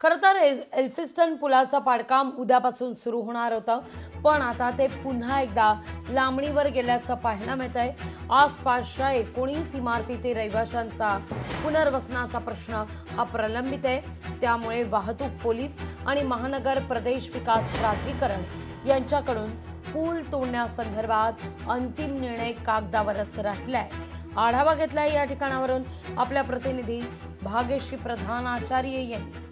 खरं तर एल्फिस्टन पुलाचं बांधकाम उद्यापासून सुरू होणार होतं, पण आता ते पुन्हा एकदा लांबणीवर गेल्याचं पाहायला मिळतंय। आसपासच्या 19 इमारतीतील रहिवाशांचा पुनर्वसनाचा प्रश्न हा प्रलंबित आहे। त्यामुळे वाहतूक पोलीस आणि महानगर प्रदेश विकास प्राधिकरण यांच्याकडून पूल तोडण्यासंदर्भात अंतिम निर्णय कागदावरच राहिलाय। आढावा घेतलाय या ठिकाणावरून आपल्या प्रतिनिधी भाग्यश्री प्रधान आचार्य यांनी।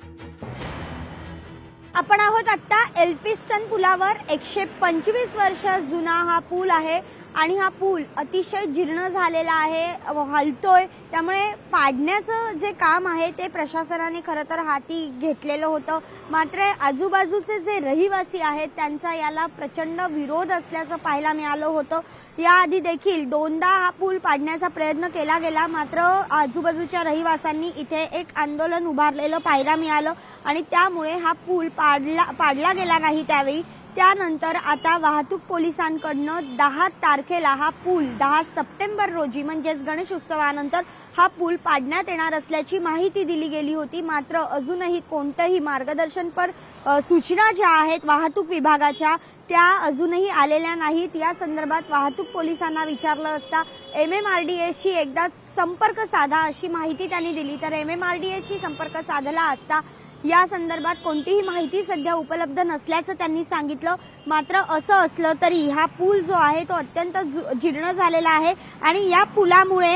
आपण आहोत आता एल्फिस्टन पुलावर। 125 वर्ष जुना हा पूल आहे आणि हा पूल अतिशय जीर्ण झालेला आहे, हलतोय। त्यामुळे पाडण्याचं जे काम आहे ते प्रशासनाने खरं तर हाती घेतलेलं होतं, मात्र आजूबाजूचे जे रहिवासी आहेत त्यांचा याला प्रचंड विरोध असल्याचं पाहायला मिळालं होतं। याआधी देखील दोनदा हा पूल पाडण्याचा प्रयत्न केला गेला, मात्र आजूबाजूच्या रहिवाशांनी इथे एक आंदोलन उभारलेलं पाहायला मिळालं आणि त्यामुळे हा पूल पाडला गेला नाही। त्यावेळी त्यानंतर आता वाहतूक पोलिसांकडनं 10 तारखेला हा पूल 10 सप्टेंबर रोजी म्हणजेच गणेश उत्सवानंतर हा पूल पाडण्यात येणार असल्याची माहिती दिली गेली होती, मात्र अजूनही कोणतेही मार्गदर्शनपर सूचना ज्या आहेत वाहतूक विभागाच्या त्या अजूनही आलेल्या नाहीत। या संदर्भात वाहतूक पोलिसांना विचारलं असता MMRDAशी एकदा संपर्क साधा अशी माहिती त्यांनी दिली, तर MMRDAशी संपर्क साधला असता या संदर्भात कोणतीही माहिती सध्या उपलब्ध नसल्याचं त्यांनी सांगितलं। मात्र असं असलं तरी हा पूल जो आहे तो अत्यंत जीर्ण झालेला आहे आणि या पुलामुळे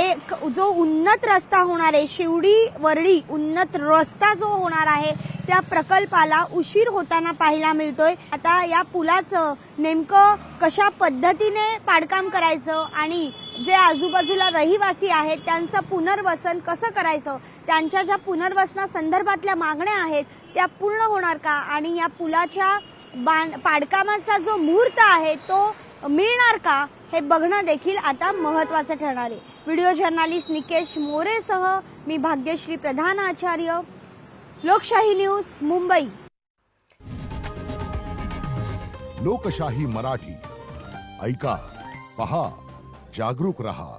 एक जो उन्नत रस्ता होणार आहे, शिवडी वरळी उन्नत रस्ता जो होणार आहे त्या प्रकल्पाला उशीर होताना पाहायला मिळतोय। आता या पुलाचं नेमकं कशा पद्धतीने बांधकाम करायचं आणि जे आजूबाजूला रहिवासी आहेत त्यांचं पुनर्वसन कसं करायचं, त्यांच्या ज्या पुनर्वसनासंदर्भातल्या मागण्या आहेत त्या पूर्ण होणार का आणि या पुलाच्या बांधकामाचा जो मुहूर्त आहे तो मिळणार का हे बघणं देखील आता महत्त्वाचं ठरणार आहे। व्हिडिओ जर्नलिस्ट निकेश मोरेसह मी भाग्यश्री प्रधान आचार्य, लोकशाही न्यूज, मुंबई। लोकशाही मराठी ऐका, पहा, जागरूक रहा।